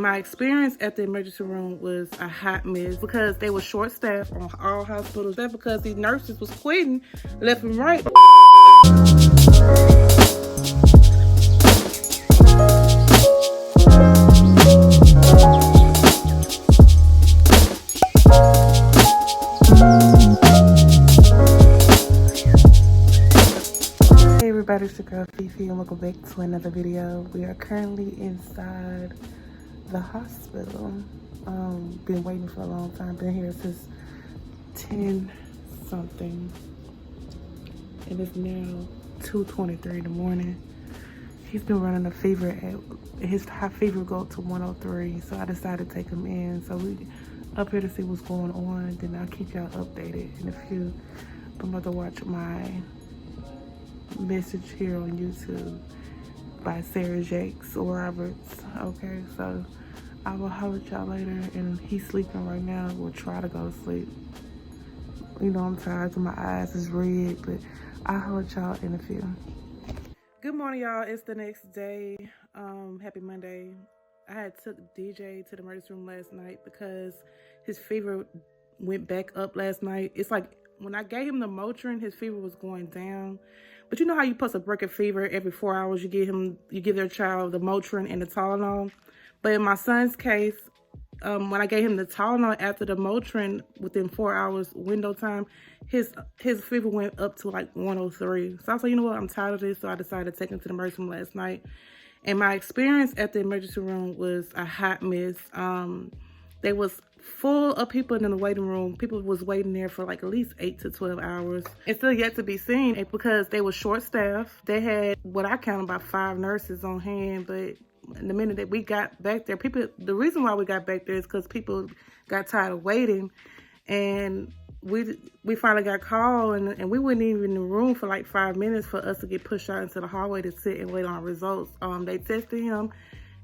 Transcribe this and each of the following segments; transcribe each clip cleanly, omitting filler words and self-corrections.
My experience at the emergency room was a hot mess because they were short staffed on all hospitals. That's because these nurses was quitting left and right. Hey everybody, it's your girl Fifi and welcome back to another video. We are currently inside the hospital. Been waiting for a long time. Been here since 10 something, and it's now 2:23 in the morning. He's been running a fever at his high fever go up to 103, so I decided to take him in. So we up here to see what's going on. Then I'll keep y'all updated in a few. I'm about to watch my message here on YouTube by Sarah Jakes or Roberts. Okay, so I will holler at y'all later. And he's sleeping right now. We'll try to go to sleep. You know I'm tired, so my eyes is red, but I'll holler at y'all in a few. Good morning, y'all. It's the next day. Happy Monday. I had took DJ to the emergency room last night because his fever went back up last night. It's like when I gave him the Motrin, his fever was going down. But you know how you supposed to break a fever every 4 hours? You give their child the Motrin and the Tylenol. But in my son's case, when I gave him the Tylenol after the Motrin, within 4 hours window time, his fever went up to like 103. So I was like, you know what? I'm tired of this. So I decided to take him to the emergency room last night. And my experience at the emergency room was a hot mess. They was full of people in the waiting room. People was waiting there for like at least 8 to 12 hours. It's still yet to be seen because they were short staffed. They had what I count about 5 nurses on hand, but in the minute that we got back there, the reason why we got back there is because people got tired of waiting, and we finally got called, and we weren't even in the room for like 5 minutes for us to get pushed out into the hallway to sit and wait on our results. They tested him.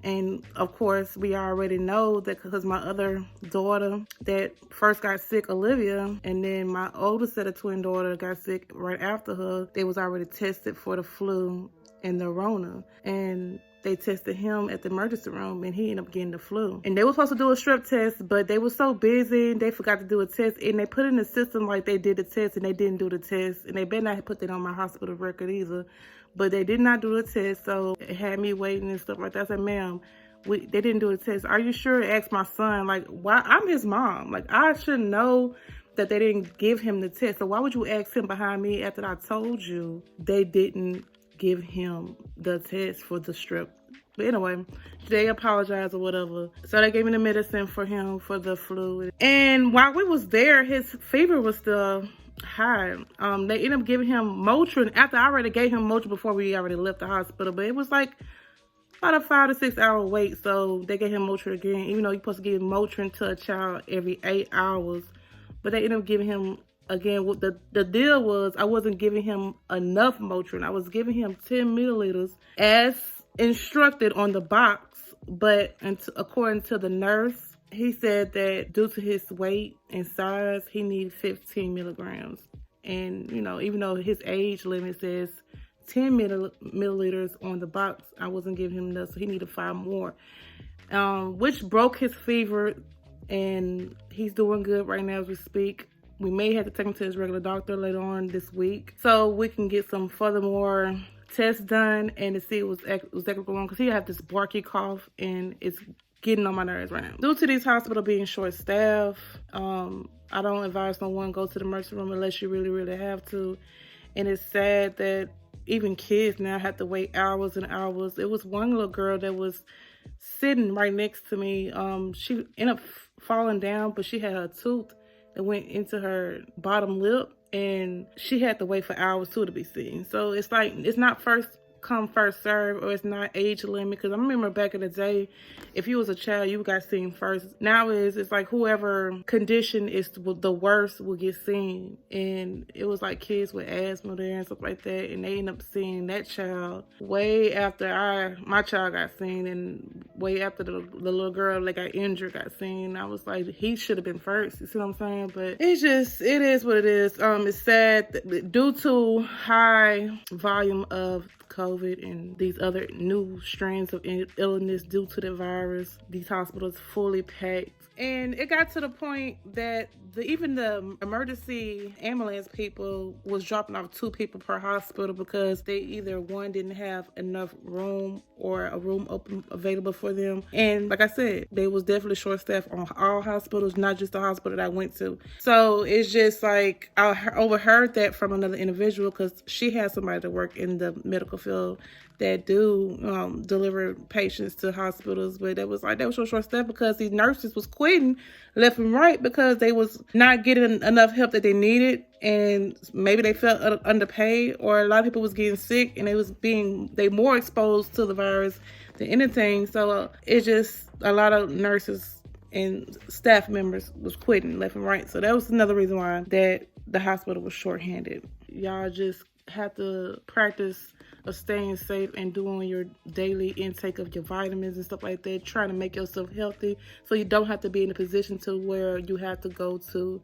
And of course, we already know that because my other daughter that first got sick, Olivia, and then my older set of twin daughter got sick right after her, they was already tested for the flu and the Rona. And they tested him at the emergency room, and he ended up getting the flu. And they were supposed to do a strep test, but they were so busy, they forgot to do a test. And they put in the system like they did the test, and they didn't do the test. And they better not put that on my hospital record either. But they did not do the test, so it had me waiting and stuff like that. I said, ma'am, they didn't do the test. Are you sure? I asked my son, like, why? I'm his mom. Like, I should know that they didn't give him the test. So why would you ask him behind me after I told you they didn't give him the test for the strep? But anyway, they apologized or whatever. So they gave me the medicine for him for the flu. And while we was there, his fever was still high. They ended up giving him Motrin after I already gave him Motrin before we already left the hospital. But it was like about a 5 to 6 hour wait. So they gave him Motrin again, even though you're supposed to give Motrin to a child every 8 hours. But they ended up giving him again. What the deal was, I wasn't giving him enough Motrin. I was giving him 10 milliliters as instructed on the box. But according to the nurse, he said that due to his weight and size, he needs 15 milligrams. And, you know, even though his age limit says 10 milliliters on the box, I wasn't giving him enough, so he needed 5 more. Which broke his fever, and he's doing good right now as we speak. We may have to take him to his regular doctor later on this week, so we can get some furthermore tests done and to see what's exactly going on, because he had this barky cough, and it's getting on my nerves right now. Due to these hospitals being short staffed, I don't advise no one go to the emergency room unless you really, really have to. And it's sad that even kids now have to wait hours and hours. It was one little girl that was sitting right next to me. She ended up falling down, but she had a tooth that went into her bottom lip, and she had to wait for hours too to be seen. So it's like, it's not first come first serve, or it's not age limit, because I remember back in the day, if you was a child, you got seen first. Now it's like whoever condition is the worst will get seen, and it was like kids with asthma there and stuff like that, and they end up seeing that child way after my child got seen, and way after the little girl that got injured got seen. I was like, he should have been first. You see what I'm saying? But it is what it is. It's sad that due to high volume of COVID and these other new strains of illness due to the virus. These hospitals fully packed. And it got to the point that even the emergency ambulance people was dropping off 2 people per hospital because they either, one, didn't have enough room or a room open available for them. And like I said, they was definitely short-staffed on all hospitals, not just the hospital that I went to. So it's just like, I overheard that from another individual because she had somebody to work in the medical field that do deliver patients to hospitals, but that was so short-staffed because these nurses was quitting left and right because they was not getting enough help that they needed, and maybe they felt underpaid, or a lot of people was getting sick and they more exposed to the virus than anything. So it's just a lot of nurses and staff members was quitting left and right. So that was another reason why that the hospital was short-handed. Y'all just have to practice of staying safe and doing your daily intake of your vitamins and stuff like that, trying to make yourself healthy so you don't have to be in a position to where you have to go to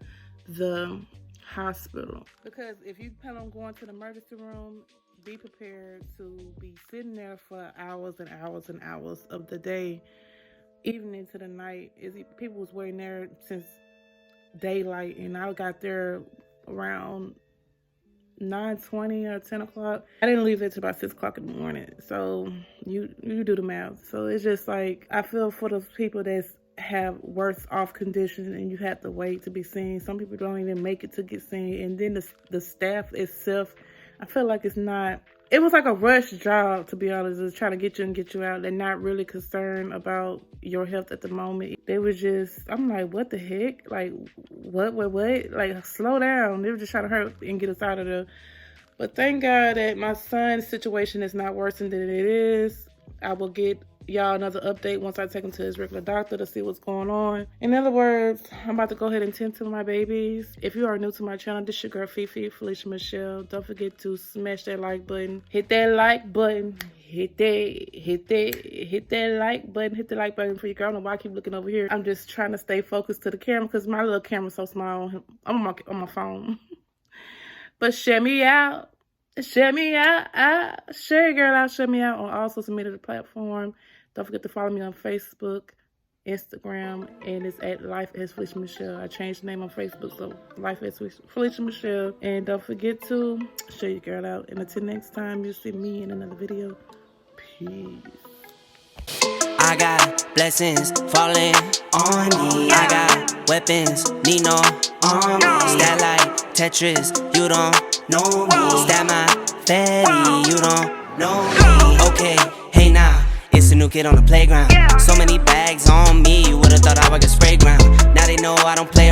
the hospital. Because if you plan on going to the emergency room, be prepared to be sitting there for hours and hours and hours of the day, even into the night. People was waiting there since daylight, and I got there around 9:20 or 10 o'clock. I didn't leave it till about 6 o'clock in the morning. So you do the math. So it's just like, I feel for those people that have worse off conditions and you have to wait to be seen. Some people don't even make it to get seen. And then the staff itself, I feel like it was like a rush job, to be honest, just trying to get you and get you out. They're not really concerned about your health at the moment. They were just, I'm like, what the heck? Like, what? Like, slow down. They were just trying to hurry and get us out of there. But thank God that my son's situation is not worse than it is. I will get y'all another update once I take him to his regular doctor to see what's going on. In other words, I'm about to go ahead and tend to my babies. If you are new to my channel, this is your girl Felicia Michelle. Don't forget to smash that like button. Hit that like button. Hit that like button. Hit the like button for your girl. I don't know why I keep looking over here. I'm just trying to stay focused to the camera because my little camera's so small. I'm on my phone. But share me out. Share me out. Share your girl out. Share me out on all social media platforms. Don't forget to follow me on Facebook, Instagram, and it's at Life as Felicia Michelle. I changed the name on Facebook, so Life as Felicia Michelle. And don't forget to share your girl out. And until next time, you'll see me in another video. Peace. I got blessings falling on me. I got weapons, need no army. Stat like Tetris, you don't know me. Stat my fatty, you don't know me. Okay, hey now, it's a new kid on the playground. So many bags on me, you would've thought I would get spray ground. Now they know I don't play